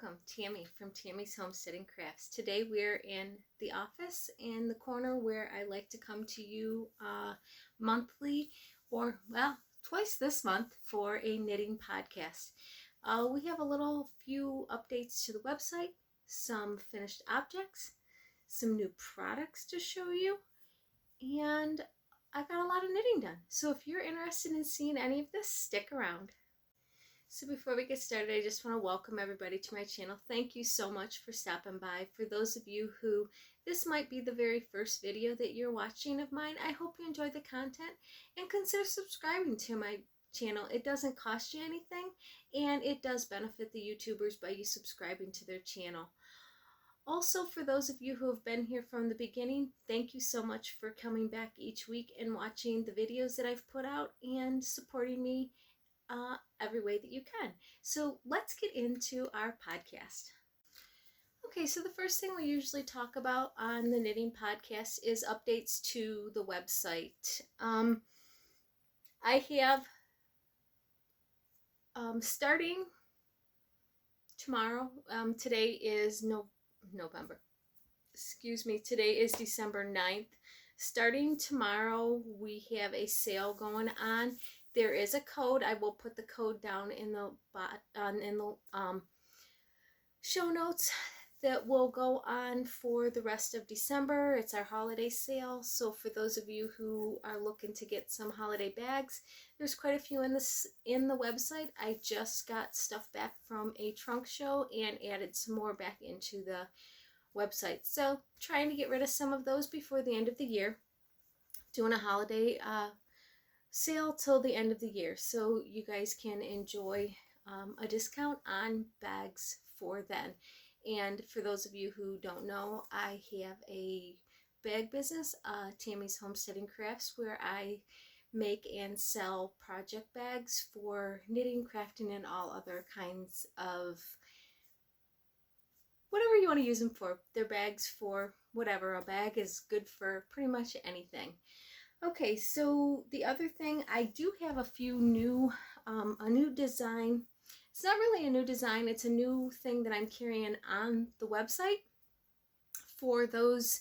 welcome, Tammy from Tammy's Homesteading Crafts. Today we're in the office in the corner where I like to come to you monthly, or well, twice this month for a knitting podcast. We have a few updates to the website, some finished objects, some new products to show you, and I got a lot of knitting done. So if you're interested in seeing any of this, stick around. So before we get started, I just want to welcome everybody to my channel. Thank you so much for stopping by. For those of you who this might be the very first video that you're watching of mine, I hope you enjoy the content and consider subscribing to my channel. It doesn't cost you anything, and it does benefit the YouTubers by you subscribing to their channel. Also, for those of you who have been here from the beginning, thank you so much for coming back each week and watching the videos that I've put out and supporting me every way that you can. So let's get into our podcast. Okay, so the first thing we usually talk about on the knitting podcast is updates to the website. I have starting tomorrow, today is November. Excuse me, today is December 9th. Starting tomorrow, we have a sale going on. There is a code. I will put the code down in the show notes that will go on for the rest of December. It's our holiday sale. So for those of you who are looking to get some holiday bags, there's quite a few in the website. I just got stuff back from a trunk show and added some more back into the website. So trying to get rid of some of those before the end of the year. Doing a holiday sale till the end of the year, so you guys can enjoy a discount on bags for then. And for those of you who don't know, I have a bag business, Tammy's Homesteading Crafts, where I make and sell project bags for knitting, crafting, and all other kinds of whatever you want to use them for. They're bags for whatever. A bag is good for pretty much anything. Okay, so the other thing, I do have a new design. It's not really a new design, it's a new thing that I'm carrying on the website. For those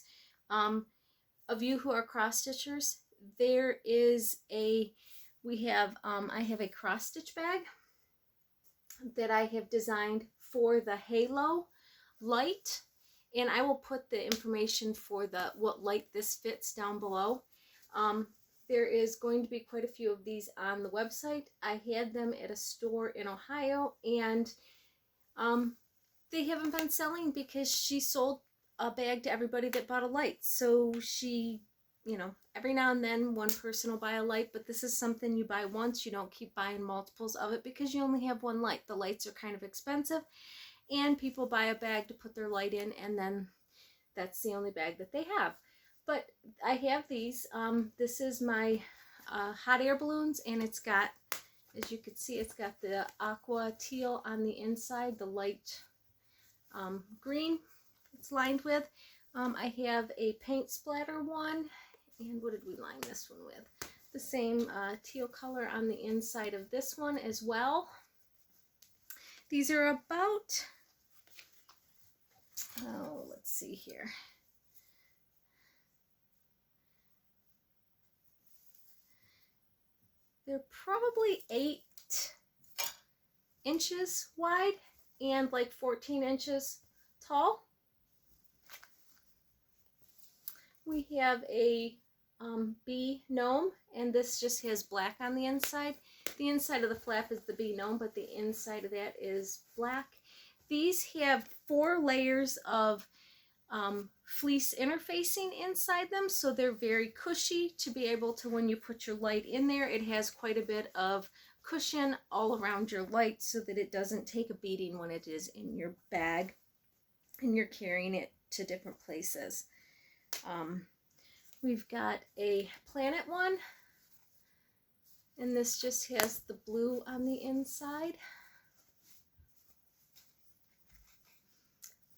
of you who are cross stitchers, there is I have a cross stitch bag that I have designed for the halo light, and I will put the information for what light this fits down below. There is going to be quite a few of these on the website. I had them at a store in Ohio, and they haven't been selling because she sold a bag to everybody that bought a light. So she, every now and then one person will buy a light, but this is something you buy once. You don't keep buying multiples of it because you only have one light. The lights are kind of expensive, and people buy a bag to put their light in, and then that's the only bag that they have. But I have these. This is my hot air balloons, and it's got, as you can see, it's got the aqua teal on the inside, the light green it's lined with. I have a paint splatter one, and what did we line this one with? The same teal color on the inside of this one as well. These are about, let's see here. They're probably 8 inches wide and like 14 inches tall. We have a bee gnome, and this just has black on the inside. The inside of the flap is the bee gnome, but the inside of that is black. These have 4 layers of fleece interfacing inside them, so they're very cushy to be able to, when you put your light in there, it has quite a bit of cushion all around your light so that it doesn't take a beating when it is in your bag and you're carrying it to different places. We've got a planet one, and this just has the blue on the inside.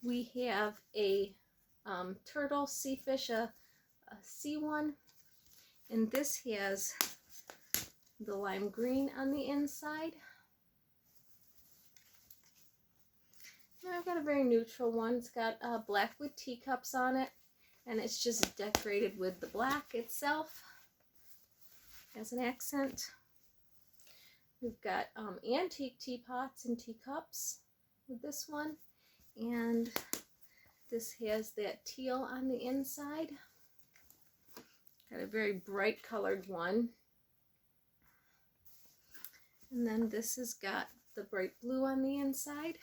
We have a turtle, sea fish, a sea one, and this has the lime green on the inside. I've got a very neutral one. It's got black with teacups on it, and it's just decorated with the black itself as an accent. We've got antique teapots and teacups with this one, and this has that teal on the inside. Got a very bright colored one. And then this has got the bright blue on the inside.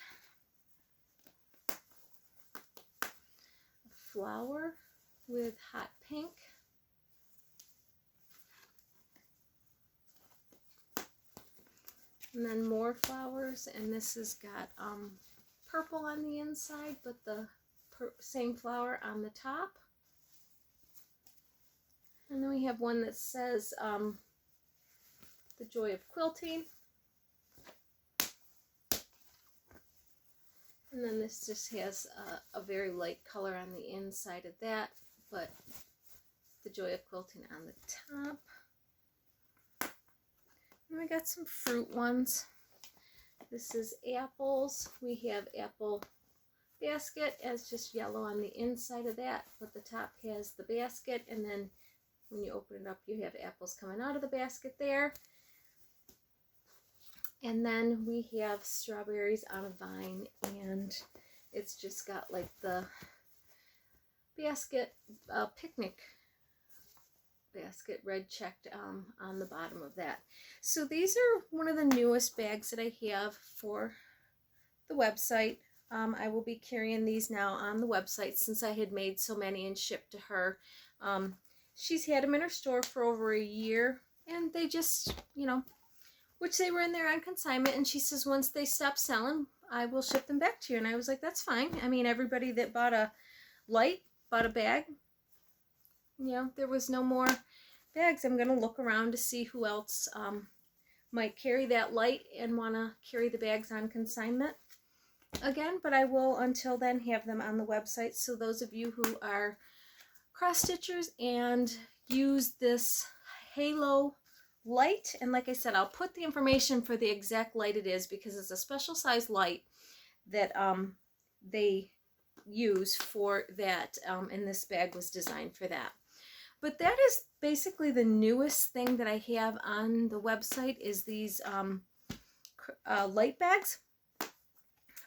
A flower with hot pink. And then more flowers, and this has got purple on the inside, but the same flower on the top. And then we have one that says the joy of quilting. And then this just has a very light color on the inside of that, but the joy of quilting on the top. And we got some fruit ones. This is apples. We have apple basket as just yellow on the inside of that, but the top has the basket, and then when you open it up you have apples coming out of the basket there. And then we have strawberries on a vine, and it's just got like the basket, picnic basket red checked on the bottom of that. So these are one of the newest bags that I have for the website. I will be carrying these now on the website since I had made so many and shipped to her. She's had them in her store for over a year, and they just, you know, which they were in there on consignment, and she says once they stop selling, I will ship them back to you. And I was like, that's fine. I mean, everybody that bought a light bought a bag. You know, there was no more bags. I'm going to look around to see who else might carry that light and want to carry the bags on consignment again. But I will, until then, have them on the website. So those of you who are cross-stitchers and use this halo light, and like I said, I'll put the information for the exact light it is, because it's a special size light that they use for that, and this bag was designed for that. But that is basically the newest thing that I have on the website, is these light bags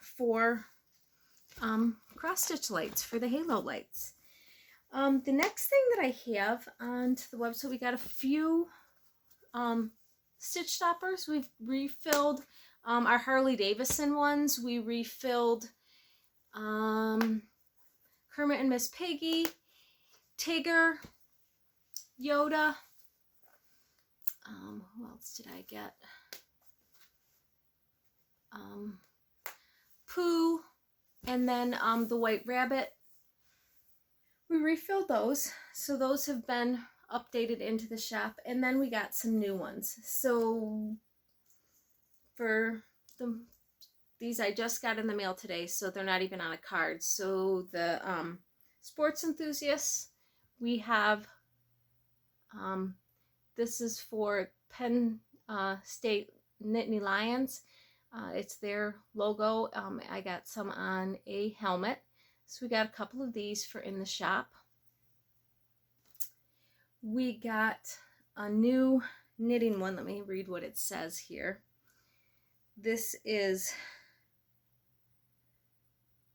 for cross-stitch lights, for the halo lights. The next thing that I have on the website, we got a few stitch stoppers. We've refilled our Harley Davidson ones. We refilled Kermit and Miss Piggy, Tigger, Yoda. Who else did I get? Pooh, and then the White Rabbit. We refilled those, so those have been updated into the shop, and then we got some new ones. So for these I just got in the mail today, so they're not even on a card. So the sports enthusiasts, we have this is for Penn State Nittany Lions. It's their logo. I got some on a helmet, so we got a couple of these for in the shop. We got a new knitting one. Let me read what it says here. This is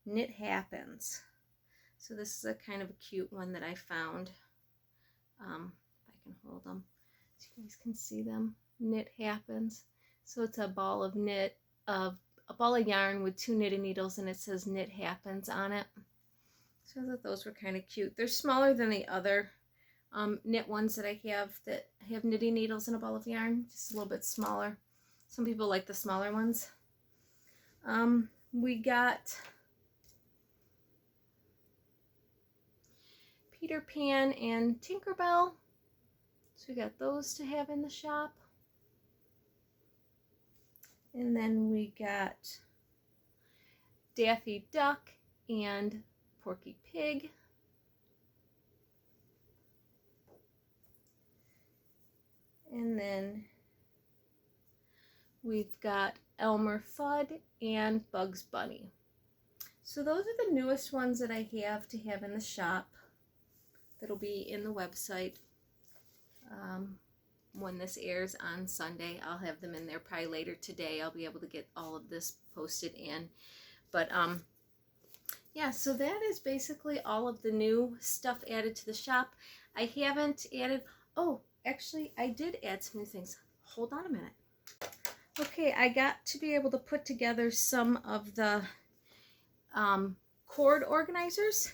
Knit Happens. So this is a kind of a cute one that I found. If I can hold them so you guys can see them. Knit Happens. So it's a ball of knit, a ball of yarn with 2 knitting needles, and it says Knit Happens on it. So I thought those were kind of cute. They're smaller than the other knit ones that I have that have knitting needles and a ball of yarn, just a little bit smaller. Some people like the smaller ones. We got Peter Pan and Tinkerbell, so we got those to have in the shop. And then we got Daffy Duck and Porky Pig. And then we've got Elmer Fudd and Bugs Bunny. So those are the newest ones that I have to have in the shop. That'll be in the website. When this airs on Sunday, I'll have them in there probably later today. I'll be able to get all of this posted in. But yeah, so that is basically all of the new stuff added to the shop. I haven't added, oh, actually I did add some new things. Hold on a minute. Okay, I got to be able to put together some of the cord organizers,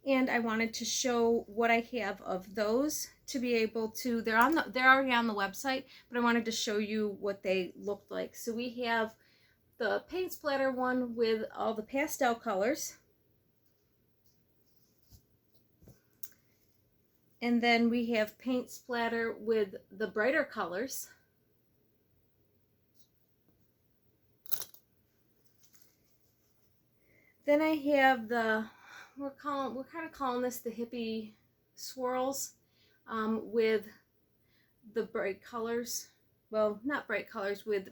and I wanted to show what I have of those to be able to, they're already on the website, but I wanted to show you what they look like. So we have the paint splatter one with all the pastel colors, and then we have paint splatter with the brighter colors. Then I have the, we're kind of calling this the hippie swirls, with the bright colors. Well, not bright colors, with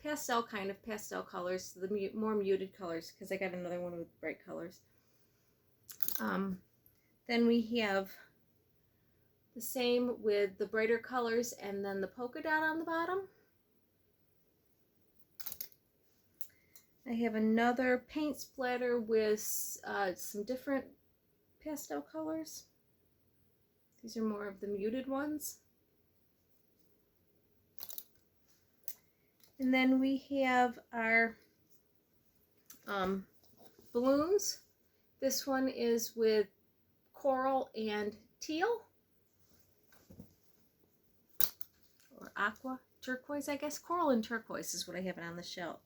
pastel colors, the more muted colors, because I got another one with bright colors. Then we have the same with the brighter colors and then the polka dot on the bottom. I have another paint splatter with some different pastel colors. These are more of the muted ones. And then we have our balloons. This one is with coral and teal, or aqua, turquoise, I guess. Coral and turquoise is what I have it on the shelf.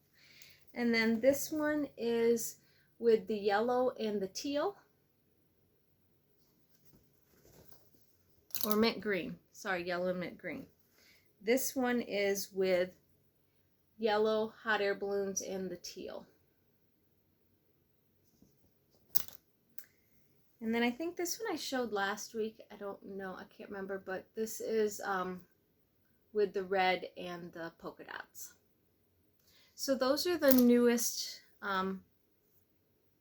And then this one is with the yellow and the teal, or mint green. Sorry, yellow and mint green. This one is with yellow hot air balloons and the teal. And then I think this one I showed last week. I don't know, I can't remember, but this is with the red and the polka dots. So those are the newest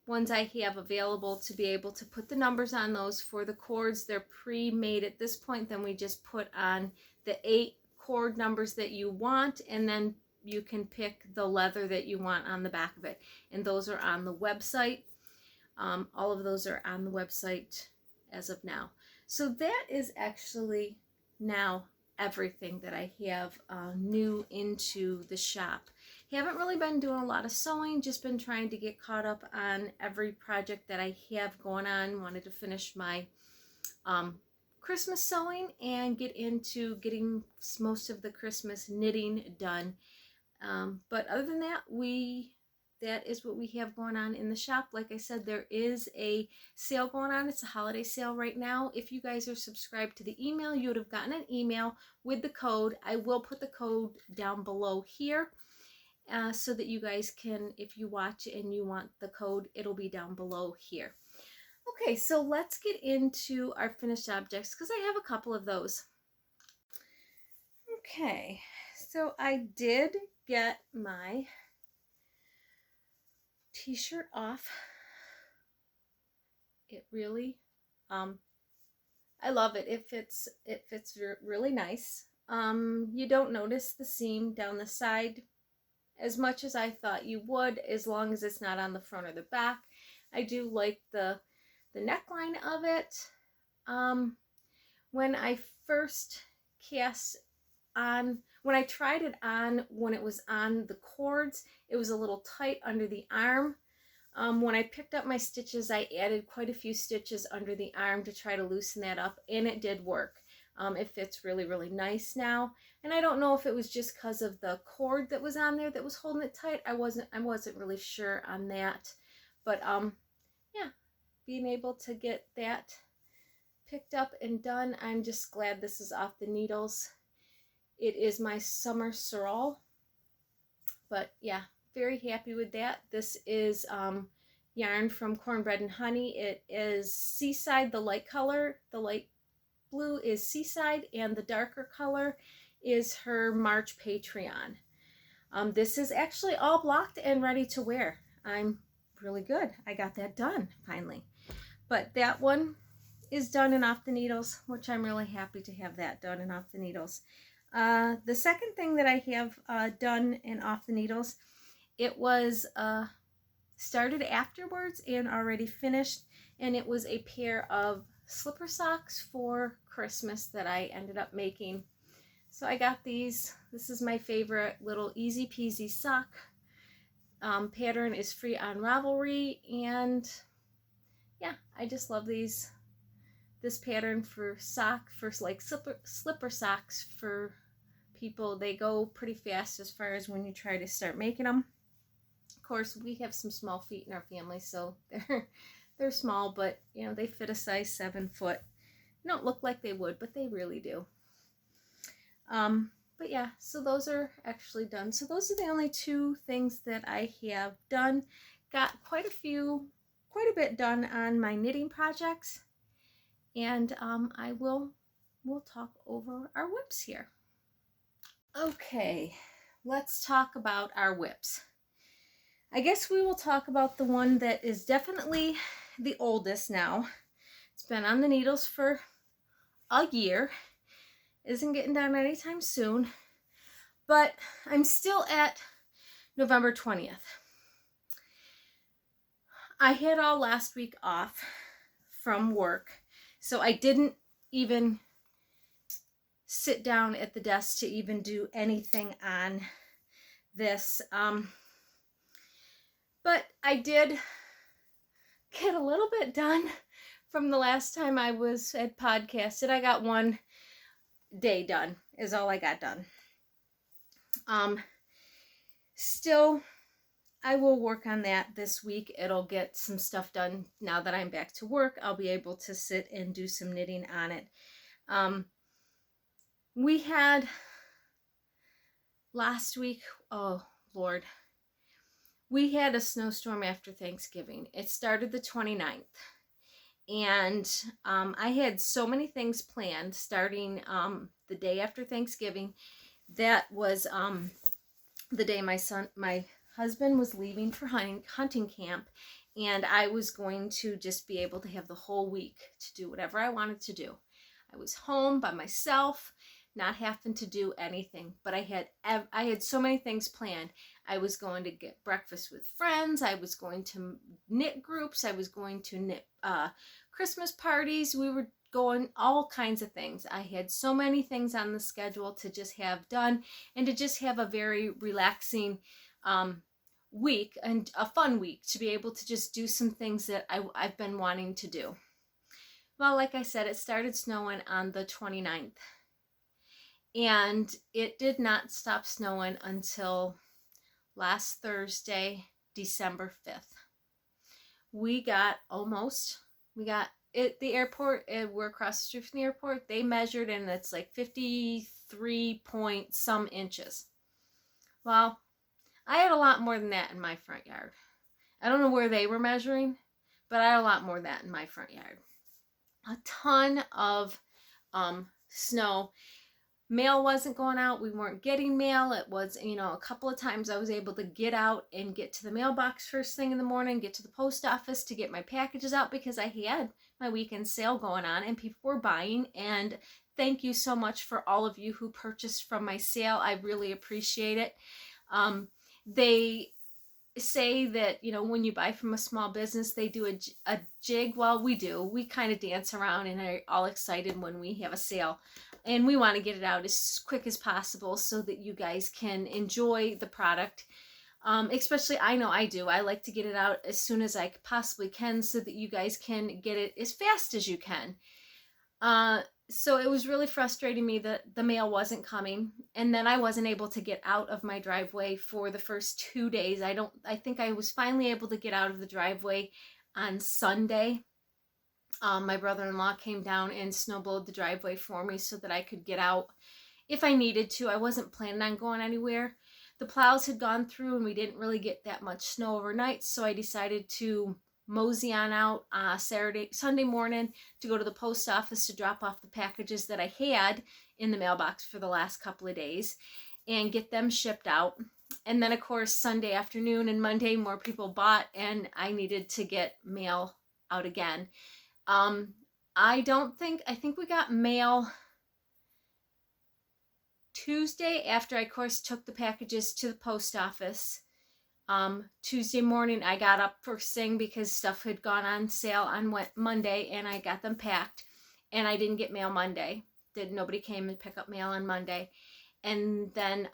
ones I have available to be able to put the numbers on those. For the cords, they're pre-made at this point. Then we just put on the 8 cord numbers that you want, and then you can pick the leather that you want on the back of it. And those are on the website. All of those are on the website as of now. So that is actually now everything that I have new into the shop. Haven't really been doing a lot of sewing, just been trying to get caught up on every project that I have going on. Wanted to finish my Christmas sewing and get into getting most of the Christmas knitting done. But other than that, that is what we have going on in the shop. Like I said, there is a sale going on. It's a holiday sale right now. If you guys are subscribed to the email, you would have gotten an email with the code. I will put the code down below here so that you guys can, if you watch and you want the code, it'll be down below here. Okay, so let's get into our finished objects because I have a couple of those. Okay, so I did get my t-shirt off. It really, I love it. It fits really nice. You don't notice the seam down the side as much as I thought you would, as long as it's not on the front or the back. I do like the neckline of it. When I first when I tried it on, when it was on the cords, it was a little tight under the arm. When I picked up my stitches, I added quite a few stitches under the arm to try to loosen that up, and it did work. It fits really, really nice now. And I don't know if it was just because of the cord that was on there that was holding it tight. I wasn't really sure on that. But yeah, being able to get that picked up and done, I'm just glad this is off the needles. It is my summer sorrel. But yeah, very happy with that. This is yarn from Cornbread Honey. It is Seaside, the light color. The light blue is Seaside, and the darker color is her March Patreon. This is actually all blocked and ready to wear. I'm really good. I got that done finally. But that one is done and off the needles, which I'm really happy to have that done and off the needles. The second thing that I have done and off the needles, it was started afterwards and already finished, and it was a pair of slipper socks for Christmas that I ended up making. So I got these. This is my favorite little easy peasy sock. Pattern is free on Ravelry, and yeah, I just love these. This pattern for like slipper socks for people. They go pretty fast as far as when you try to start making them. Of course, we have some small feet in our family, so they're small, but you know, they fit a size 7 foot. They don't look like they would, but they really do. But yeah, so those are actually done. So those are the only 2 things that I have done. Got quite a bit done on my knitting projects, and we'll talk over our whips here. Okay, let's talk about our whips. I guess we will talk about the one that is definitely the oldest now. It's been on the needles for a year. Isn't getting done anytime soon, but I'm still at November 20th. I had all last week off from work, so I didn't even sit down at the desk to even do anything on this. But I did get a little bit done from the last time I had podcasted. I got one day done, is all I got done. Still, I will work on that this week. It'll get some stuff done now that I'm back to work. I'll be able to sit and do some knitting on it. We had last week, oh Lord, we had a snowstorm after Thanksgiving. It started the 29th. And I had so many things planned starting the day after Thanksgiving. That was the day my husband was leaving for hunting camp, and I was going to just be able to have the whole week to do whatever I wanted to do. I was home by myself, not having to do anything, but I had so many things planned. I was going to get breakfast with friends. I was going to knit groups. I was going to knit Christmas parties. We were going all kinds of things. I had so many things on the schedule to just have done and to just have a very relaxing week and a fun week to be able to just do some things that I've been wanting to do. Well, like I said, it started snowing on the 29th. And it did not stop snowing until last Thursday, December 5th. We got the airport, we're across the street from the airport. They measured and it's like 53 point some inches. Well, I had a lot more than that in my front yard. I don't know where they were measuring, but I had a lot more than that in my front yard. A ton of snow. Mail wasn't going out. We weren't getting mail. It was, a couple of times I was able to get out and get to the mailbox first thing in the morning, get to the post office to get my packages out because I had my weekend sale going on and people were buying. And thank you so much for all of you who purchased from my sale. I really appreciate it. They say that, when you buy from a small business, they do a jig. Well, we do. We kind of dance around and are all excited when we have a sale. And we want to get it out as quick as possible so that you guys can enjoy the product. Especially, I know I do. I like to get it out as soon as I possibly can so that you guys can get it as fast as you can. So it was really frustrating me that the mail wasn't coming. And then I wasn't able to get out of my driveway for the first 2 days. I think I was finally able to get out of the driveway on Sunday. My brother-in-law came down and snowblowed the driveway for me so that I could get out if I needed to. I wasn't planning on going anywhere. The plows had gone through and we didn't really get that much snow overnight, so I decided to mosey on out Sunday morning to go to the post office to drop off the packages that I had in the mailbox for the last couple of days and get them shipped out. And then of course Sunday afternoon and Monday more people bought, and I needed to get mail out again. I think we got mail Tuesday after I of course took the packages to the post office. Tuesday morning I got up first thing because stuff had gone on sale on Monday, and I got them packed, and I didn't get mail Monday. Nobody came and pick up mail on Monday. And then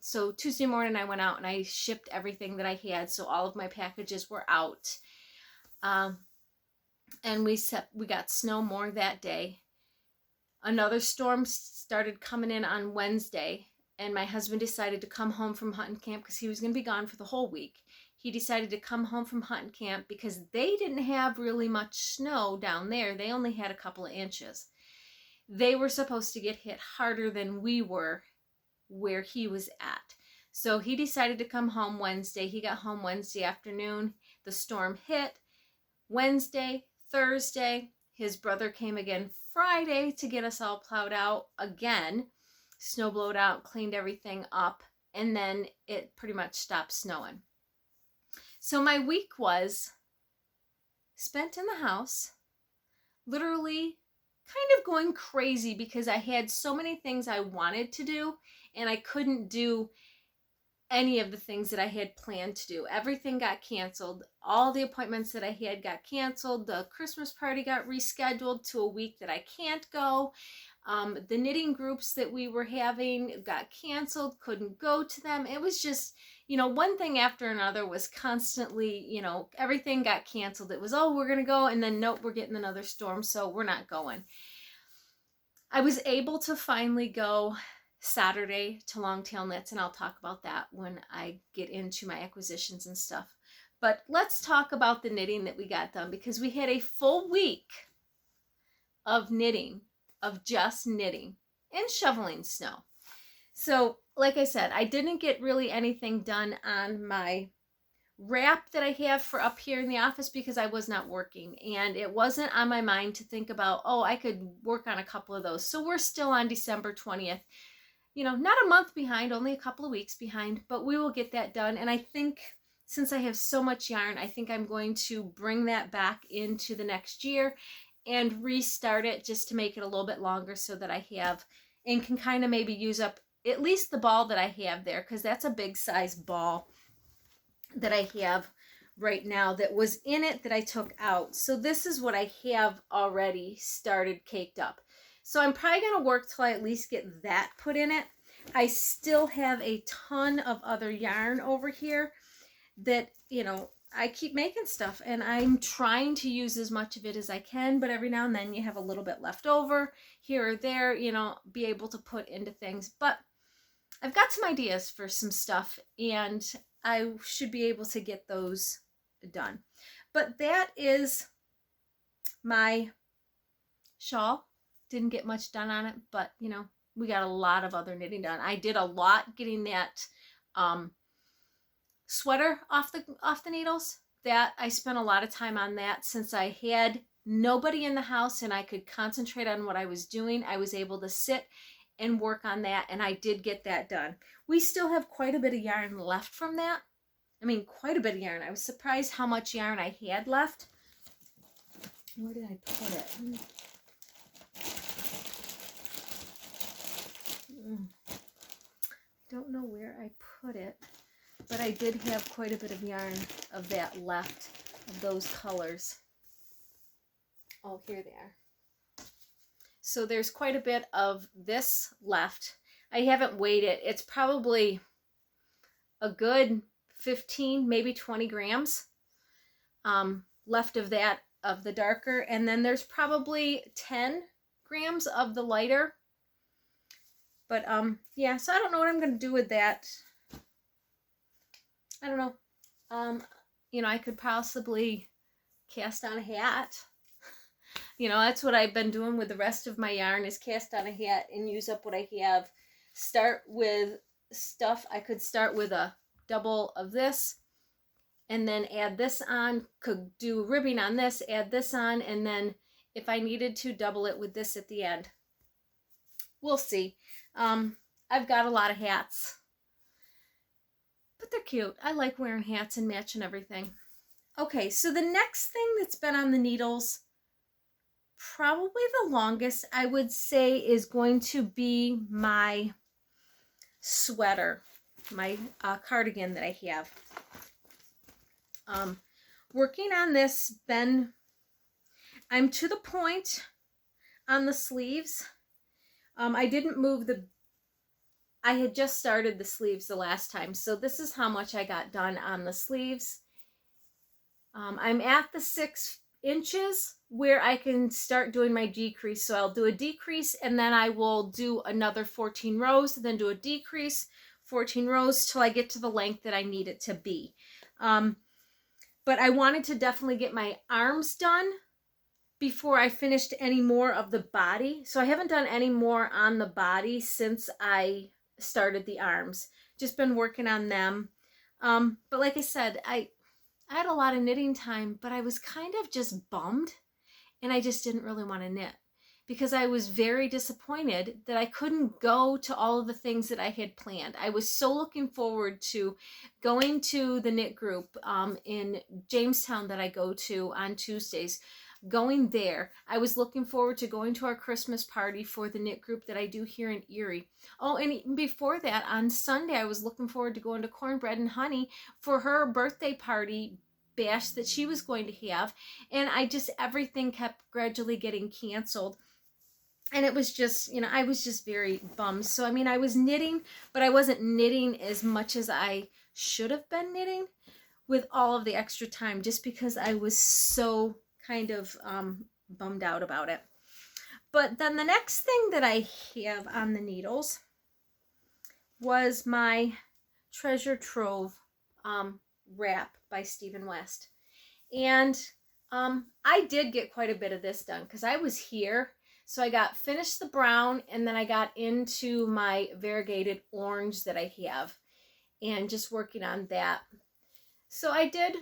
so Tuesday morning I went out and I shipped everything that I had, so all of my packages were out. And we got snow more that day. Another storm started coming in on Wednesday, and my husband decided to come home from hunting camp because he was going to be gone for the whole week. He decided to come home from hunting camp because they didn't have really much snow down there. They only had a couple of inches. They were supposed to get hit harder than we were where he was at. So he decided to come home Wednesday. He got home Wednesday afternoon. The storm hit Wednesday, Thursday. His brother came again Friday to get us all plowed out again. Snow blowed out, cleaned everything up, and then it pretty much stopped snowing. So my week was spent in the house, literally kind of going crazy because I had so many things I wanted to do, and I couldn't do any of the things that I had planned to do. Everything got canceled. All the appointments that I had got canceled. The Christmas party got rescheduled to a week that I can't go. The knitting groups that we were having got canceled, couldn't go to them. It was just, one thing after another was constantly, everything got canceled. It was, oh, we're going to go, and then nope, we're getting another storm, so we're not going. I was able to finally go Saturday to Longtail Knits, and I'll talk about that when I get into my acquisitions and stuff. But let's talk about the knitting that we got done, because we had a full week of knitting, of just knitting and shoveling snow. So like I said, I didn't get really anything done on my wrap that I have for up here in the office because I was not working, and it wasn't on my mind to think about, oh, I could work on a couple of those. So we're still on December 20th. Not a month behind, only a couple of weeks behind, but we will get that done. And I think since I have so much yarn, I think I'm going to bring that back into the next year and restart it just to make it a little bit longer so that I have and can kind of maybe use up at least the ball that I have there, because that's a big size ball that I have right now that was in it that I took out. So this is what I have already started caked up. So I'm probably going to work till I at least get that put in it. I still have a ton of other yarn over here that, I keep making stuff, and I'm trying to use as much of it as I can, but every now and then you have a little bit left over here or there, be able to put into things. But I've got some ideas for some stuff, and I should be able to get those done. But that is my shawl. Didn't get much done on it, but we got a lot of other knitting done. I did a lot getting that sweater off the needles. That I spent a lot of time on that. Since I had nobody in the house and I could concentrate on what I was doing, I was able to sit and work on that, and I did get that done. We still have quite a bit of yarn left from that. I mean, quite a bit of yarn. I was surprised how much yarn I had left. Where did I put it? Don't know where I put it, but I did have quite a bit of yarn of that left, of those colors. Oh, here they are. So there's quite a bit of this left. I haven't weighed it. It's probably a good 15, maybe 20 grams left of that, of the darker. And then there's probably 10 grams of the lighter. But yeah, so I don't know what I'm going to do with that. I don't know. I could possibly cast on a hat. That's what I've been doing with the rest of my yarn, is cast on a hat and use up what I have. Start with stuff. I could start with a double of this and then add this on. Could do ribbing on this, add this on, and then if I needed to, double it with this at the end. We'll see. I've got a lot of hats. but they're cute. I like wearing hats and matching everything. Okay, so the next thing that's been on the needles, probably the longest, I would say, is going to be my sweater, my cardigan that I have. Working on this, I'm to the point on the sleeves. I didn't move I had just started the sleeves the last time, so this is how much I got done on the sleeves. I'm at the 6 inches where I can start doing my decrease. So I'll do a decrease and then I will do another 14 rows, then do a decrease, 14 rows till I get to the length that I need it to be. But I wanted to definitely get my arms done before I finished any more of the body. So I haven't done any more on the body since I started the arms. Just been working on them. But like I said, I had a lot of knitting time, but I was kind of just bummed and I just didn't really want to knit because I was very disappointed that I couldn't go to all of the things that I had planned. I was so looking forward to going to the knit group in Jamestown that I go to on Tuesdays. Going there, I was looking forward to going to our Christmas party for the knit group that I do here in Erie. Oh, and even before that, on Sunday, I was looking forward to going to Cornbread and Honey for her birthday party bash that she was going to have. And everything kept gradually getting canceled. And it was just, I was just very bummed. So, I mean, I was knitting, but I wasn't knitting as much as I should have been knitting with all of the extra time, just because I was so kind of bummed out about it. But then the next thing that I have on the needles was my Treasure Trove wrap by Stephen West. And I did get quite a bit of this done because I was here. So I finished the brown and then I got into my variegated orange that I have and just working on that. So I did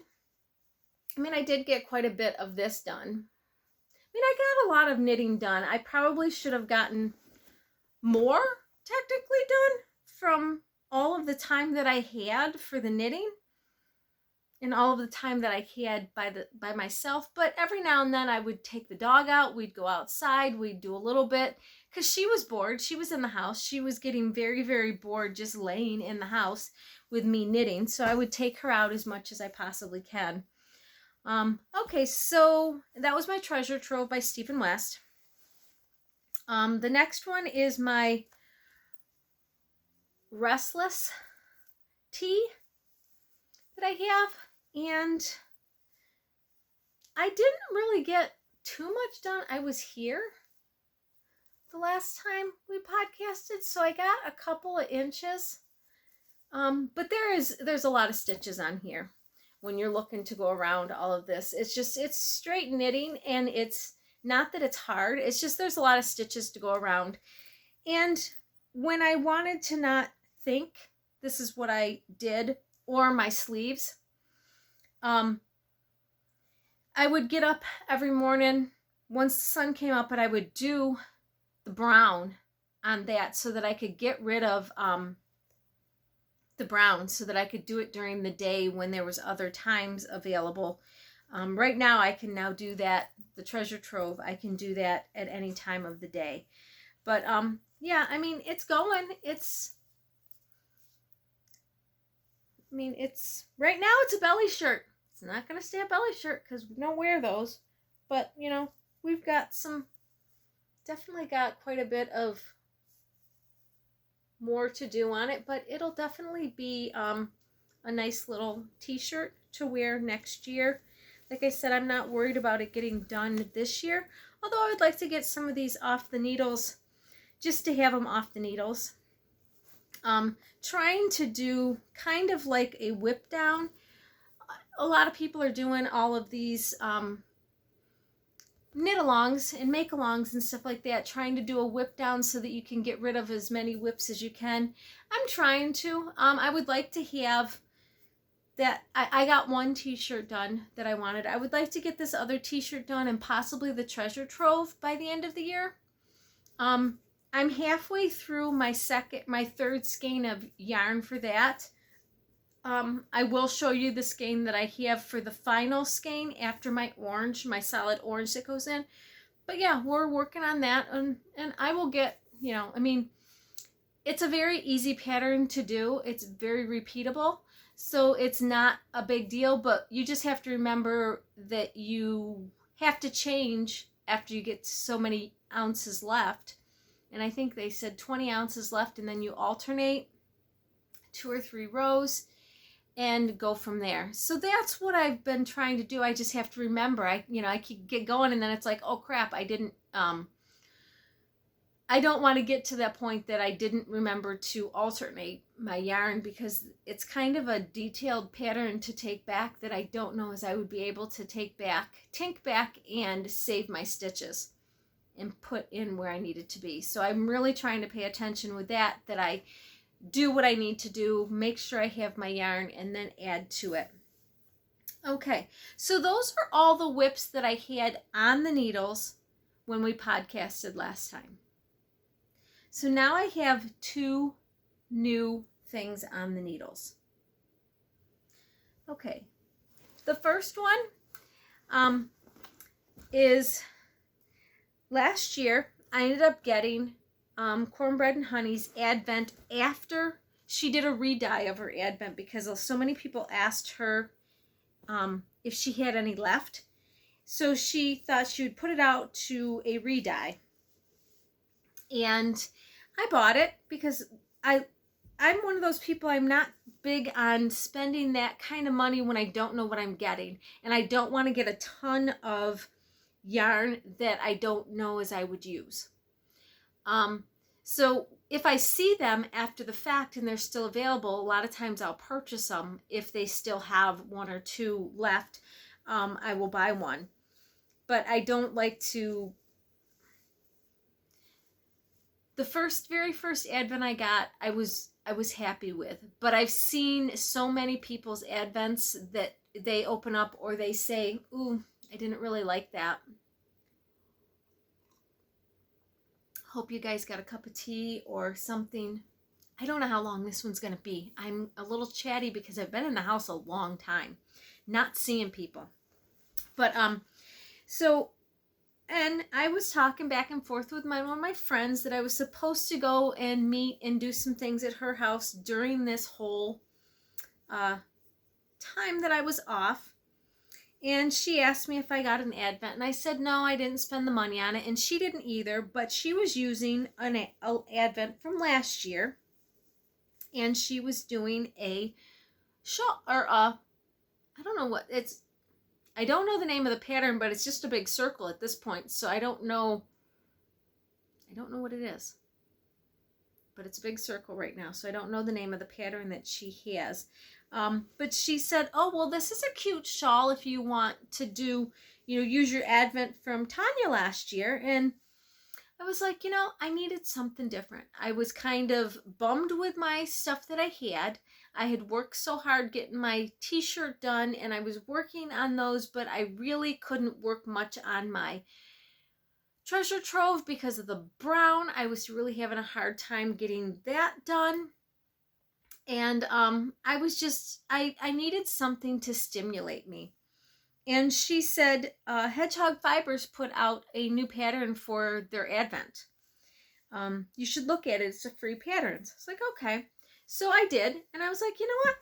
get quite a bit of this done. I got a lot of knitting done. I probably should have gotten more technically done from all of the time that I had for the knitting and all of the time that I had by myself. But every now and then I would take the dog out. We'd go outside. We'd do a little bit because she was bored. She was in the house. She was getting very, very bored just laying in the house with me knitting. So I would take her out as much as I possibly can. Okay, so that was my Treasure Trove by Stephen West. The next one is my Restless tee that I have, and I didn't really get too much done. I was here the last time we podcasted, so I got a couple of inches, but there's a lot of stitches on here. When you're looking to go around all of this, it's straight knitting, and it's not that it's hard. It's just there's a lot of stitches to go around. And when I wanted to not think, this is what I did, or my sleeves, I would get up every morning once the sun came up and I would do the brown on that so that I could get rid of the brown, so that I could do it during the day when there was other times available. Right now I can now do that, the Treasure Trove, I can do that at any time of the day. But yeah, I mean, it's going. Right now it's a belly shirt. It's not going to stay a belly shirt because we don't wear those. But, we've got definitely got quite a bit of more to do on it, but it'll definitely be a nice little t-shirt to wear next year. Like I said, I'm not worried about it getting done this year, although I would like to get some of these off the needles just to have them off the needles. Trying to do kind of like a whip down. A lot of people are doing all of these knit alongs and make alongs and stuff like that, trying to do a whip down so that you can get rid of as many whips as you can. I'm trying to. I would like to have that. I got one t-shirt done that I wanted. I would like to get this other t-shirt done and possibly the Treasure Trove by the end of the year. I'm halfway through my third skein of yarn for that. I will show you the skein that I have for the final skein after my orange, my solid orange that goes in. But yeah, we're working on that, and I will get, you know, I mean, it's a very easy pattern to do. It's very repeatable, so it's not a big deal, but you just have to remember that you have to change after you get so many ounces left. And I think they said 20 ounces left, and then you alternate 2 or 3 rows and go from there. So that's what I've been trying to do. I just have to remember. I keep get going, and then it's like, oh crap, I didn't I don't want to get to that point that I didn't remember to alternate my yarn, because it's kind of a detailed pattern to take back that I don't know as I would be able to take back and save my stitches and put in where I needed to be. So I'm really trying to pay attention with that I do what I need to do, make sure I have my yarn, and then add to it. Okay, so those are all the whips that I had on the needles when we podcasted last time. So now I have 2 new things on the needles. Okay, the first one is last year I ended up getting Cornbread Honey's Advent after she did a re-dye of her Advent, because so many people asked her if she had any left. So she thought she would put it out to a re-dye. And I bought it because I'm one of those people, I'm not big on spending that kind of money when I don't know what I'm getting. And I don't want to get a ton of yarn that I don't know as I would use. So if I see them after the fact and they're still available, a lot of times I'll purchase them. If they still have 1 or 2 left, I will buy one. But I don't like to. The very first Advent I got, I was happy with. But I've seen so many people's Advents that they open up or they say, ooh, I didn't really like that. Hope you guys got a cup of tea or something. I don't know how long this one's going to be. I'm a little chatty because I've been in the house a long time, not seeing people. But, and I was talking back and forth with one of my friends that I was supposed to go and meet and do some things at her house during this whole time that I was off. And she asked me if I got an Advent, and I said no, I didn't spend the money on it, and she didn't either, but she was using an Advent from last year, and she was doing a shawl, or I don't know what, I don't know the name of the pattern, but it's just a big circle at this point, so I don't know what it is. But it's a big circle right now, so I don't know the name of the pattern that she has. But she said, oh, well, this is a cute shawl if you want to do, use your Advent from Tanya last year. And I was like, I needed something different. I was kind of bummed with my stuff that I had. I had worked so hard getting my t-shirt done, and I was working on those, but I really couldn't work much on my treasure trove because of the brown. I was really having a hard time getting that done. And I was just, I needed something to stimulate me. And she said, Hedgehog Fibers put out a new pattern for their Advent. You should look at it. It's a free pattern. So I was like, okay. So I did. And I was like, you know what?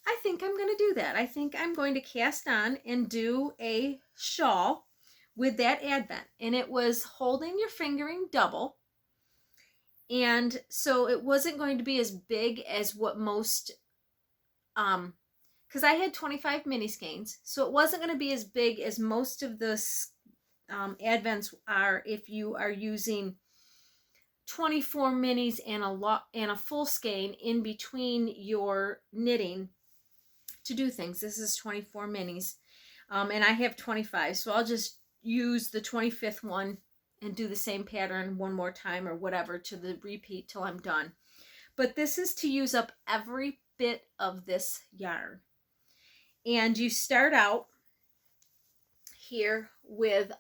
I think I'm going to do that. I think I'm going to cast on and do a shawl with that Advent. And it was holding your fingering double. And so it wasn't going to be as big as what most, because I had 25 mini skeins, so it wasn't going to be as big as most of the Advents are if you are using 24 minis and a full skein in between your knitting to do things. This is 24 minis, and I have 25, so I'll just use the 25th one and do the same pattern one more time or whatever to the repeat till I'm done. But this is to use up every bit of this yarn. And you start out here with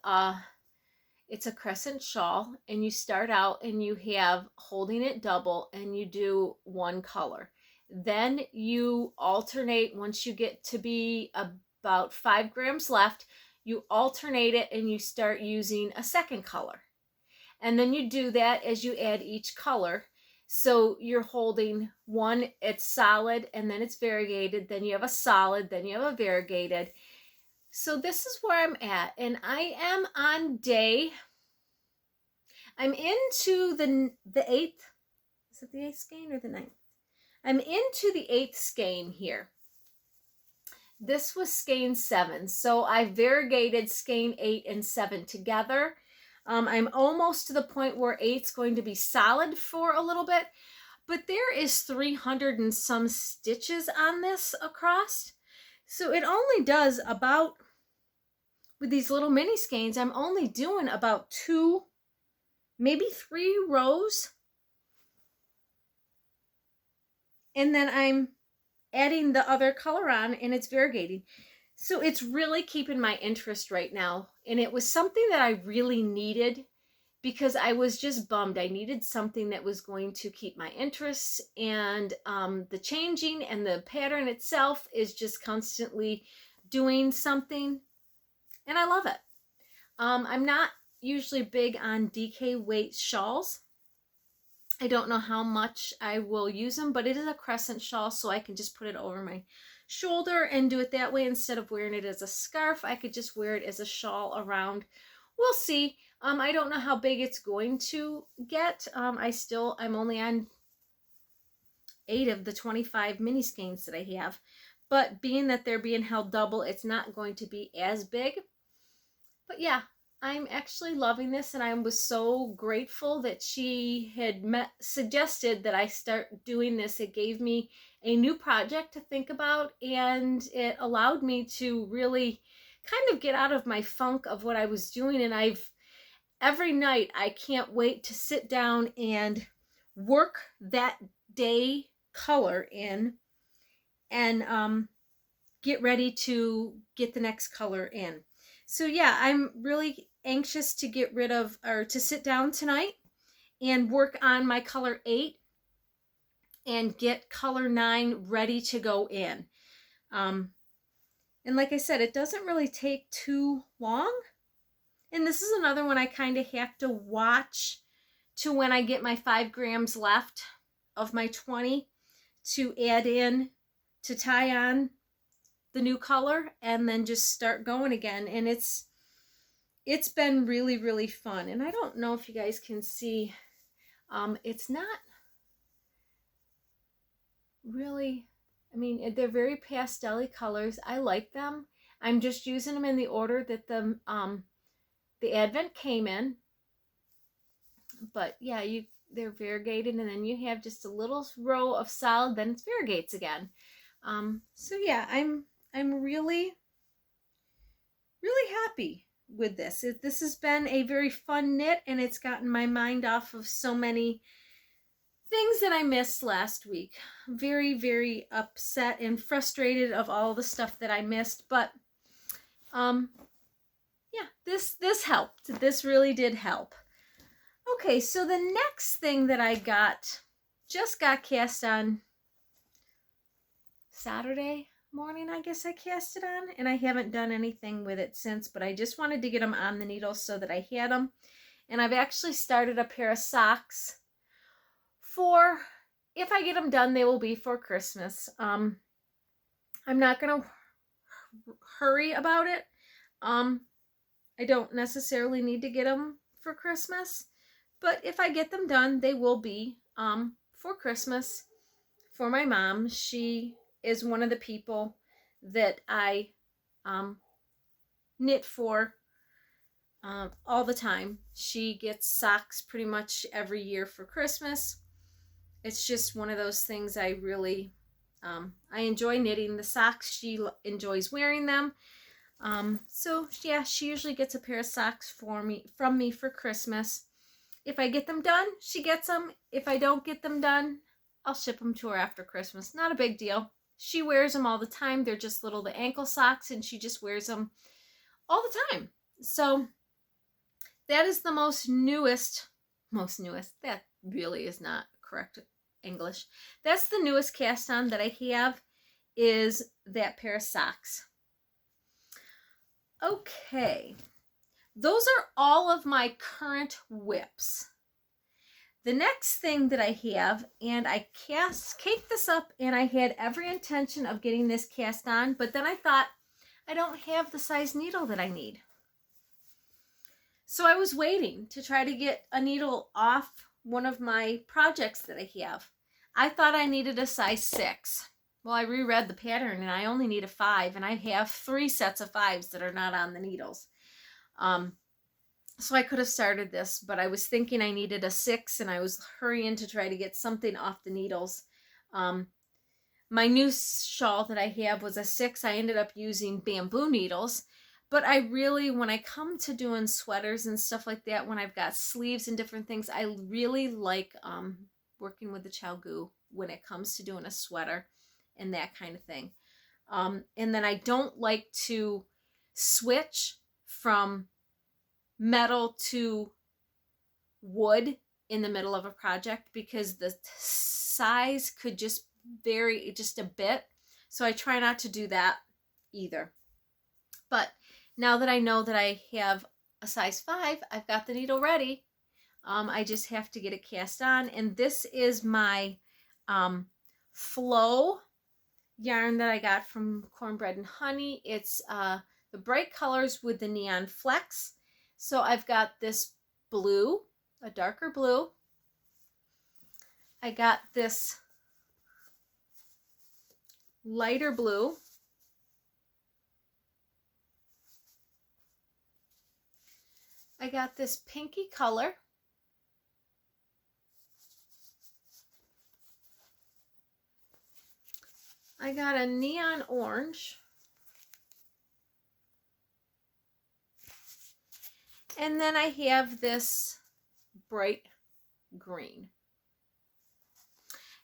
it's a crescent shawl, and you start out and you have holding it double, and you do one color. Then you alternate. Once you get to be about 5 grams left, you alternate it and you start using a second color. And then you do that as you add each color. So you're holding one, it's solid, and then it's variegated, then you have a solid, then you have a variegated. So this is where I'm at, and I am on I'm into the 8th, is it the 8th skein or the 9th? I'm into the 8th skein here. This was skein 7, so I variegated skein 8 and 7 together. I'm almost to the point where 8's going to be solid for a little bit, but there is 300 and some stitches on this across. So it only does about, with these little mini skeins, I'm only doing about 2, maybe 3 rows. And then I'm adding the other color on and it's variegating. So it's really keeping my interest right now. And it was something that I really needed because I was just bummed. I needed something that was going to keep my interest, and the changing and the pattern itself is just constantly doing something. And I love it. I'm not usually big on DK weight shawls. I don't know how much I will use them, but it is a crescent shawl, so I can just put it over my shoulder and do it that way. Instead of wearing it as a scarf, I could just wear it as a shawl around. We'll see. I don't know how big it's going to get. I'm only on 8 of the 25 mini skeins that I have, but being that they're being held double, it's not going to be as big. But yeah, I'm actually loving this, and I was so grateful that she had suggested that I start doing this. It gave me a new project to think about, and it allowed me to really kind of get out of my funk of what I was doing. And every night I can't wait to sit down and work that day color in and get ready to get the next color in. So yeah, I'm really anxious to get rid of, or to sit down tonight and work on my color 8 and get color 9 ready to go in. And like I said, it doesn't really take too long. And this is another one I kind of have to watch to when I get my 5 grams left of my 20 to add in, to tie on the new color and then just start going again. And it's been really, really fun. And I don't know if you guys can see, it's not really, I mean, they're very pastel-y colors. I like them. I'm just using them in the order that the Advent came in. But yeah, they're variegated, and then you have just a little row of solid, then it's variegates again. So yeah, I'm really, really happy with this. This has been a very fun knit, and it's gotten my mind off of so many things that I missed last week. Very, very upset and frustrated of all the stuff that I missed, but yeah, this helped. This really did help. Okay, so the next thing that I just got cast on Saturday morning, I guess I cast it on, and I haven't done anything with it since, but I just wanted to get them on the needle so that I had them. And I've actually started a pair of socks for, if I get them done, they will be for Christmas. I'm not gonna hurry about it. I don't necessarily need to get them for Christmas, but if I get them done, they will be for Christmas for my mom. She is one of the people that I knit for all the time. She gets socks pretty much every year for Christmas. It's just one of those things I really, I enjoy knitting the socks. She enjoys wearing them. So yeah, she usually gets a pair of socks from me for Christmas. If I get them done, she gets them. If I don't get them done, I'll ship them to her after Christmas. Not a big deal. She wears them all the time. They're just the ankle socks, and she just wears them all the time. So that is the most newest, that really is not correct English. That's the newest cast on that I have, is that pair of socks. Okay, those are all of my current whips. The next thing that I have, and I caked this up, and I had every intention of getting this cast on, but then I thought, I don't have the size needle that I need. So I was waiting to try to get a needle off one of my projects that I have. I thought I needed a size 6. Well, I reread the pattern and I only need a 5, and I have 3 sets of 5s that are not on the needles. So I could have started this, but I was thinking I needed a 6, and I was hurrying to try to get something off the needles. My new shawl that I have was a 6. I ended up using bamboo needles, but I really, when I come to doing sweaters and stuff like that, when I've got sleeves and different things, I really like working with the chow goo when it comes to doing a sweater and that kind of thing. And then I don't like to switch from metal to wood in the middle of a project, because the size could just vary just a bit. So I try not to do that either. But now that I know that I have a size 5, I've got the needle ready. I just have to get it cast on. And this is my flow yarn that I got from Cornbread and Honey. It's the bright colors with the neon flecks. So I've got this blue, a darker blue. I got this lighter blue. I got this pinky color. I got a neon orange. And then I have this bright green.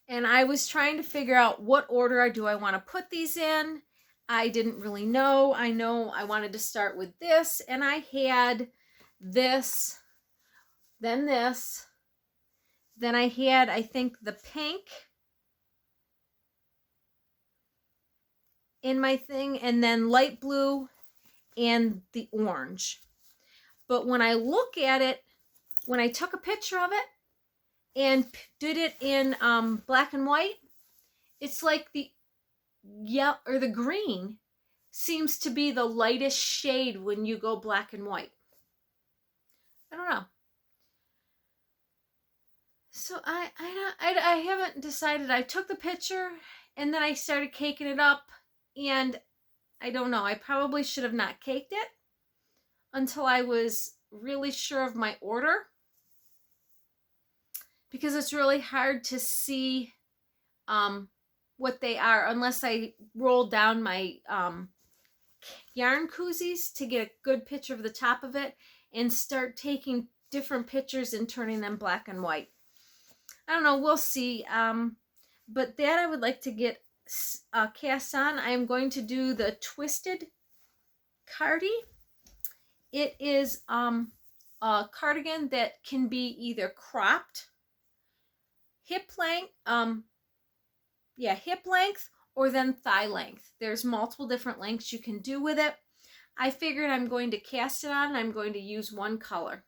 And I was trying to figure out what order do I want to put these in. I didn't really know. I know I wanted to start with this, and I had this, then this, then I had, I think, the pink in my thing, and then light blue and the orange. But when I look at it, when I took a picture of it and did it in black and white, it's like the yellow or the green seems to be the lightest shade when you go black and white. I don't know. So I haven't decided. I took the picture and then I started caking it up, and I don't know. I probably should have not caked it until I was really sure of my order, because it's really hard to see what they are unless I roll down my yarn koozies to get a good picture of the top of it and start taking different pictures and turning them black and white. I don't know, we'll see. But that I would like to get cast on. I am going to do the twisted cardi. It is a cardigan that can be either cropped, hip length, hip length, or then thigh length. There's multiple different lengths you can do with it. I figured I'm going to cast it on, and I'm going to use one color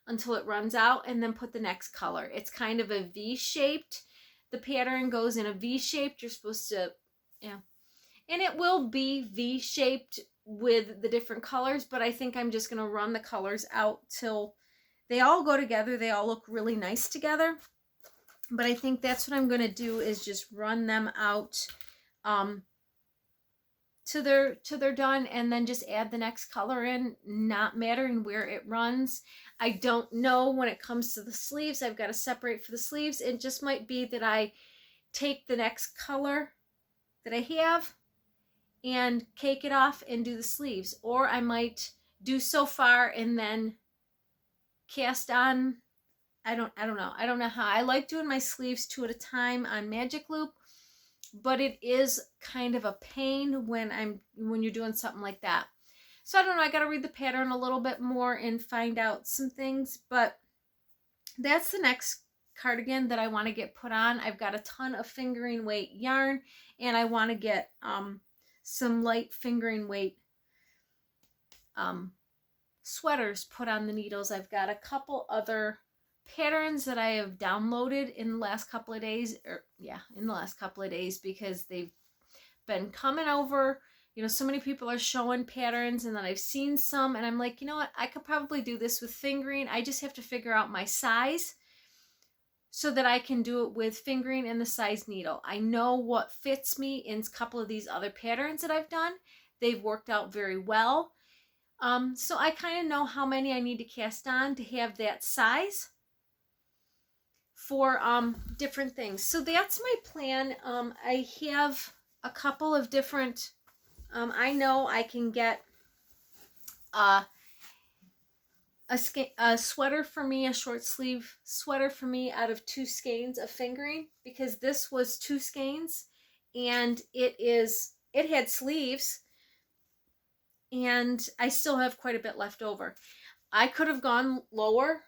until it runs out, and then put the next color. It's kind of a V-shaped. The pattern goes in a V-shaped. You're supposed to, yeah. And it will be V-shaped with the different colors, but I think I'm just going to run the colors out till they all go together. They all look really nice together. But I think that's what I'm going to do, is just run them out till they're done, and then just add the next color in, not mattering where it runs. I don't know when it comes to the sleeves. I've got to separate for the sleeves. It just might be that I take the next color that I have and cake it off and do the sleeves, or I might do so far and then cast on. I don't know. I don't know how. I like doing my sleeves 2 at a time on Magic Loop, but it is kind of a pain when you're doing something like that. So I don't know. I got to read the pattern a little bit more and find out some things, but that's the next cardigan that I want to get put on. I've got a ton of fingering weight yarn, and I want to get some light fingering weight sweaters put on the needles. I've got a couple other patterns that I have downloaded in the last couple of days, because they've been coming over. You know, so many people are showing patterns, and then I've seen some, and I'm like, you know what, I could probably do this with fingering. I just have to figure out my size so that I can do it with fingering and the size needle. I know what fits me in a couple of these other patterns that I've done. They've worked out very well. So I kind of know how many I need to cast on to have that size for different things. So that's my plan. I have a couple of different, I know I can get a sweater for me, a short sleeve sweater for me out of 2 skeins of fingering, because this was 2 skeins and it had sleeves, and I still have quite a bit left over. I could have gone lower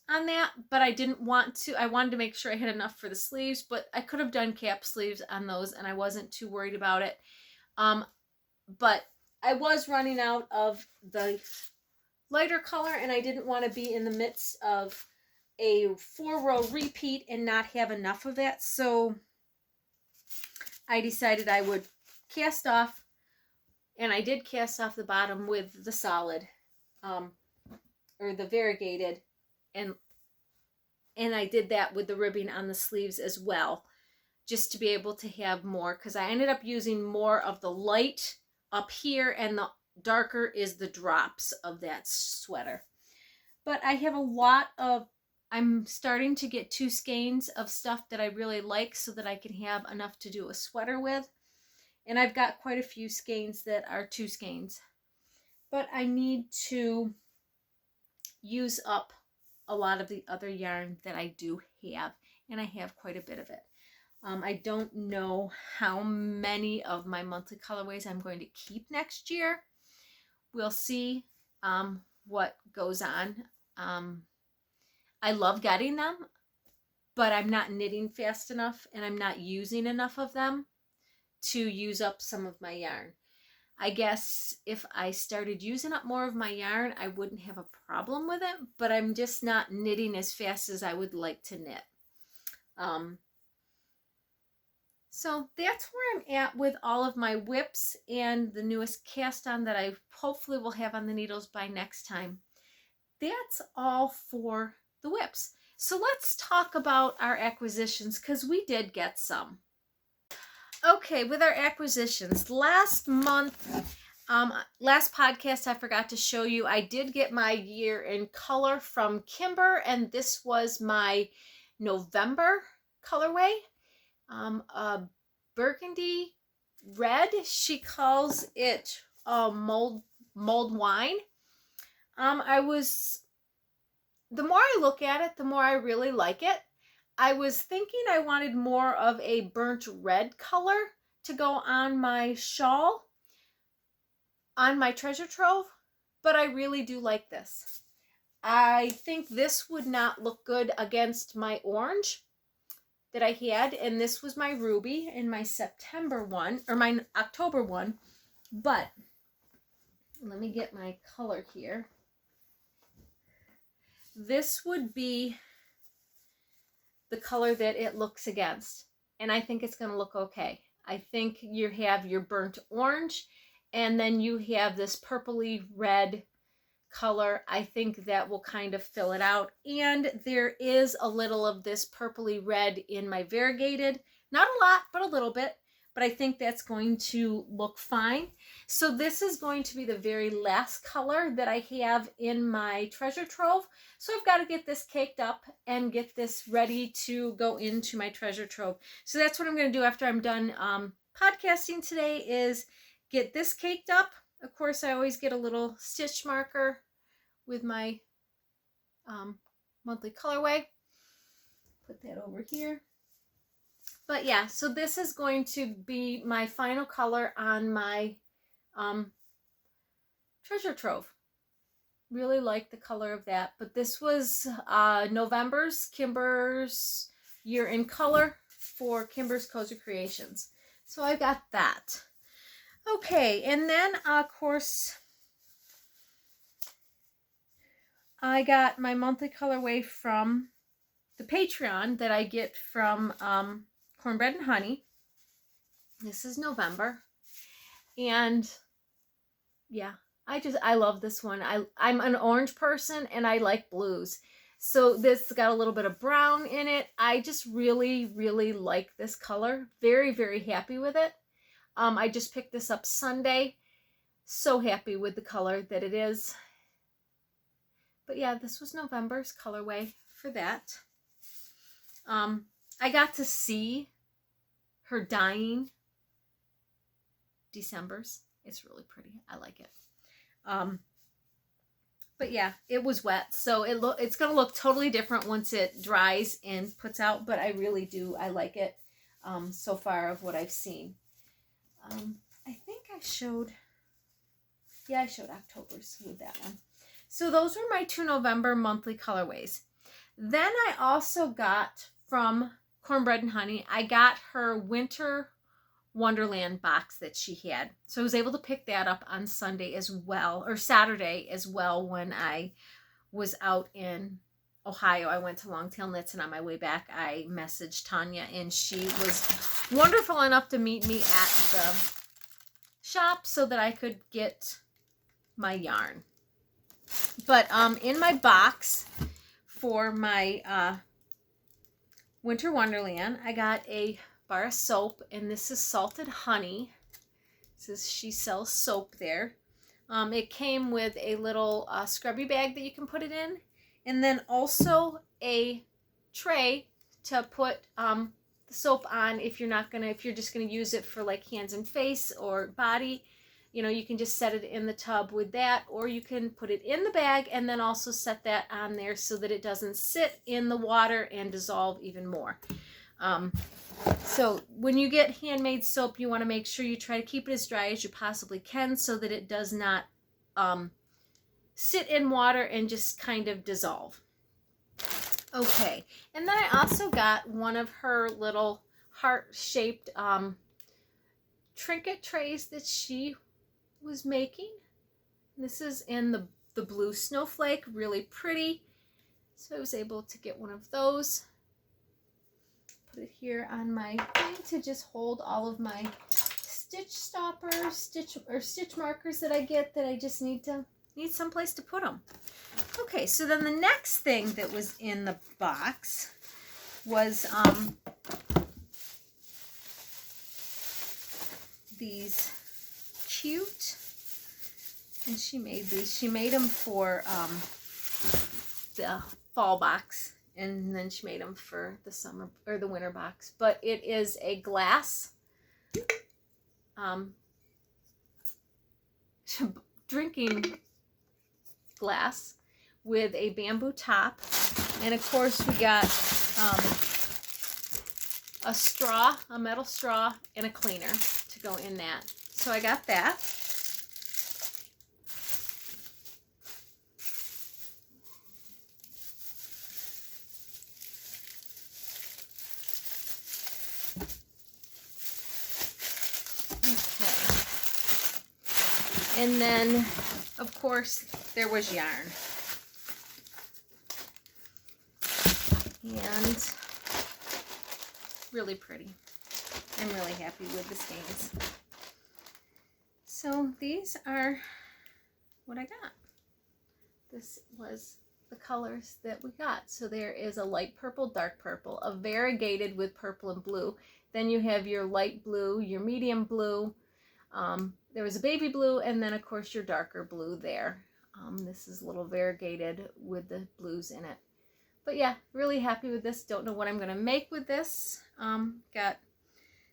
on that, but I didn't want to. I wanted to make sure I had enough for the sleeves, but I could have done cap sleeves on those, and I wasn't too worried about it. But I was running out of the lighter color, and I didn't want to be in the midst of a 4-row repeat and not have enough of that. So I decided I would cast off, and I did cast off the bottom with the solid, or the variegated, and I did that with the ribbing on the sleeves as well, just to be able to have more, because I ended up using more of the light up here, and the darker is the drops of that sweater. But I have a lot of, I'm starting to get 2 skeins of stuff that I really like so that I can have enough to do a sweater with. And I've got quite a few skeins that are 2 skeins. But I need to use up a lot of the other yarn that I do have, and I have quite a bit of it. I don't know how many of my monthly colorways I'm going to keep next year. We'll see what goes on. I love getting them, but I'm not knitting fast enough, and I'm not using enough of them to use up some of my yarn. I guess if I started using up more of my yarn, I wouldn't have a problem with it, but I'm just not knitting as fast as I would like to knit. So that's where I'm at with all of my whips and the newest cast on that I hopefully will have on the needles by next time. That's all for the whips. So let's talk about our acquisitions, because we did get some. Okay, with our acquisitions, last month, last podcast, I forgot to show you, I did get my year in color from Kimber, and this was my November colorway, a burgundy red. She calls it mulled wine. The more I look at it, the more I really like it. I was thinking I wanted more of a burnt red color to go on my shawl, on my treasure trove, but I really do like this. I think this would not look good against my orange that I had, and this was my ruby in my September one, or my October one, but let me get my color here. This would be the color that it looks against, and I think it's going to look okay. I think you have your burnt orange, and then you have this purpley red color. I think that will kind of fill it out, and there is a little of this purpley red in my variegated. Not a lot, but a little bit, but I think that's going to look fine. So this is going to be the very last color that I have in my treasure trove. So I've got to get this caked up and get this ready to go into my treasure trove. So that's what I'm going to do after I'm done podcasting today, is get this caked up. Of course, I always get a little stitch marker with my monthly colorway. Put that over here. But yeah, so this is going to be my final color on my treasure trove. Really like the color of that. But this was November's Kimber's Year in Color for Kimber's Cozy Creations. So I got that. Okay, and then of course I got my monthly colorway from the Patreon that I get from Cornbread Honey. This is November. And yeah, I love this one. I'm an orange person and I like blues. So this got a little bit of brown in it. I just really, really like this color. Very, very happy with it. I just picked this up Sunday. So happy with the color that it is. But yeah, this was November's colorway for that. I got to see her dyeing December's. It's really pretty. I like it. But yeah, it was wet, so it's gonna look totally different once it dries and puts out. But I really do. I like it so far of what I've seen. I think I showed. Yeah, I showed October's with that one. So those were my 2 November monthly colorways. Then I also got from Cornbread Honey, I got her winter Wonderland box that she had. So I was able to pick that up on Sunday as well, or Saturday as well, when I was out in Ohio. I went to Longtail Knits, and on my way back I messaged Tanya, and she was wonderful enough to meet me at the shop so that I could get my yarn. But in my box for my Winter Wonderland, I got a bar of soap, and this is Salted Honey. It says she sells soap there. It came with a little scrubby bag that you can put it in, and then also a tray to put the soap on if you're just gonna use it for like hands and face or body. You know, you can just set it in the tub with that, or you can put it in the bag and then also set that on there so that it doesn't sit in the water and dissolve even more. So when you get handmade soap, you want to make sure you try to keep it as dry as you possibly can so that it does not sit in water and just kind of dissolve. Okay, and then I also got one of her little heart-shaped trinket trays that she was making. This is in the blue snowflake, really pretty. So I was able to get one of those. Put it here on my thing to just hold all of my stitch stoppers, stitch markers that I get that I just need some place to put them. Okay, so then the next thing that was in the box was these cute, and she made these. She made them for the fall box, and then she made them for the summer or the winter box. But it is a glass drinking glass with a bamboo top, and of course we got a straw, a metal straw, and a cleaner to go in that. So I got that. And then, of course, there was yarn. And really pretty. I'm really happy with the skeins. So these are what I got. This was the colors that we got. So there is a light purple, dark purple, a variegated with purple and blue. Then you have your light blue, your medium blue. There was a baby blue, and then of course your darker blue there. This is a little variegated with the blues in it. But yeah, really happy with this. Don't know what I'm going to make with this. Got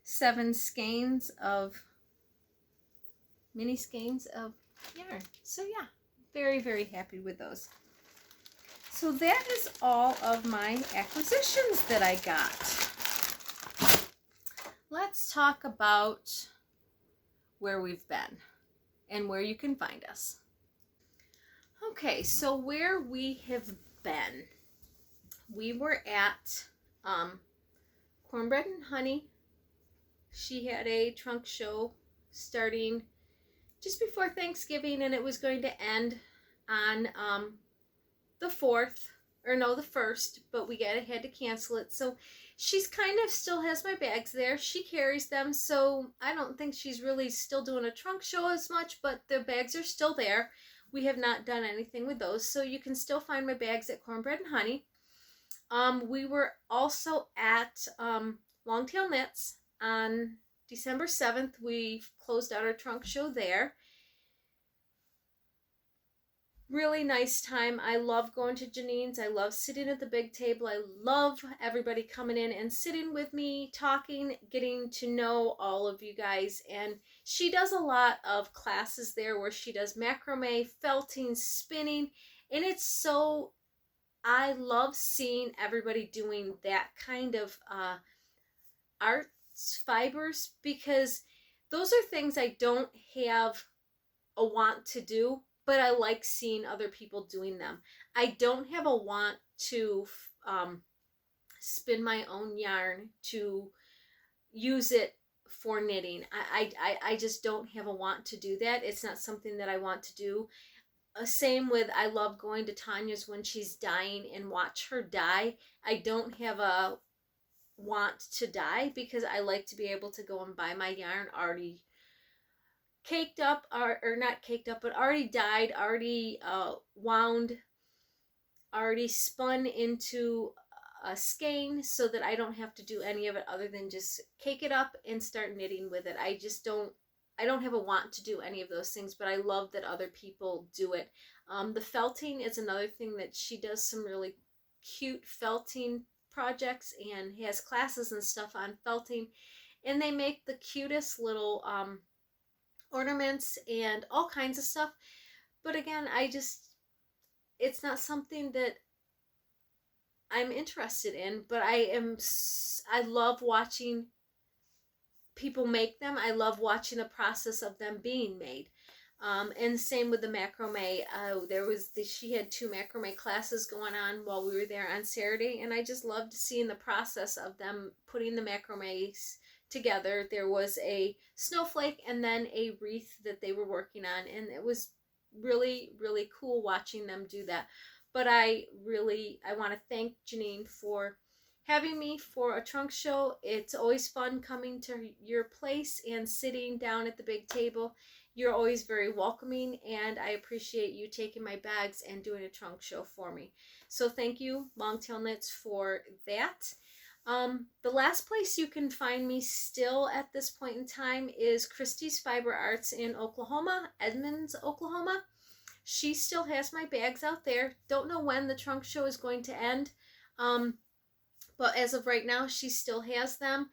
7 skeins of, mini skeins of yarn. So yeah, very, very happy with those. So that is all of my acquisitions that I got. Let's talk about where we've been and where you can find us. Okay, so where we have been, we were at Cornbread Honey. She had a trunk show starting just before Thanksgiving, and it was going to end on the 4th, or no, the 1st, but we had to cancel it. So she's kind of still has my bags there. She carries them, so I don't think she's really still doing a trunk show as much, but the bags are still there. We have not done anything with those, so you can still find my bags at Cornbread Honey. We were also at Longtail Knits on December 7th. We closed out our trunk show there. Really nice time. I love going to Janine's. I love sitting at the big table. I love everybody coming in and sitting with me, talking, getting to know all of you guys. And she does a lot of classes there where she does macrame, felting, spinning, and it's so, I love seeing everybody doing that kind of arts fibers, because those are things I don't have a want to do, but I like seeing other people doing them. I don't have a want to spin my own yarn to use it for knitting. I just don't have a want to do that. It's not something that I want to do. Same with, I love going to Tanya's when she's dyeing and watch her dye. I don't have a want to dye because I like to be able to go and buy my yarn already caked up, or not caked up, but already dyed, already wound, already spun into a skein, so that I don't have to do any of it other than just cake it up and start knitting with it. I don't have a want to do any of those things, but I love that other people do it. The felting is another thing that she does, some really cute felting projects and has classes and stuff on felting, and they make the cutest little ornaments and all kinds of stuff. But again, it's not something that I'm interested in, but I love watching people make them. I love watching the process of them being made. And same with the macrame. She had 2 macrame classes going on while we were there on Saturday, and I just loved seeing the process of them putting the macrames together. There was a snowflake and then a wreath that they were working on, and it was really, really cool watching them do that. But I want to thank Janine for having me for a trunk show. It's always fun coming to your place and sitting down at the big table. You're always very welcoming, and I appreciate you taking my bags and doing a trunk show for me. So thank you, Longtail Knits, for that. The last place you can find me still at this point in time is Kristy's Fiber Arts in Oklahoma, Edmond, Oklahoma. She still has my bags out there. Don't know when the trunk show is going to end, but as of right now, she still has them.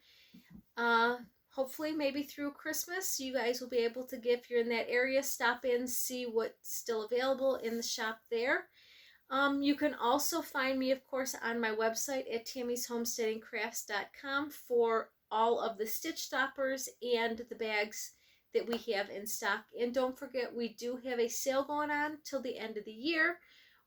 Hopefully, maybe through Christmas, you guys will be able to, if you're in that area, stop in, see what's still available in the shop there. You can also find me, of course, on my website at tammyshomesteadingcrafts.com for all of the stitch stoppers and the bags that we have in stock. And don't forget, we do have a sale going on till the end of the year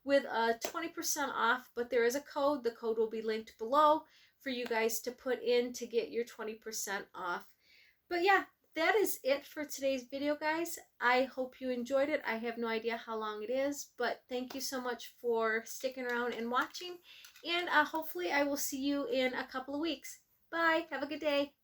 with a 20% off, but there is a code. The code will be linked below for you guys to put in to get your 20% off. But yeah, that is it for today's video, guys. I hope you enjoyed it. I have no idea how long it is, but thank you so much for sticking around and watching, and hopefully I will see you in a couple of weeks. Bye. Have a good day.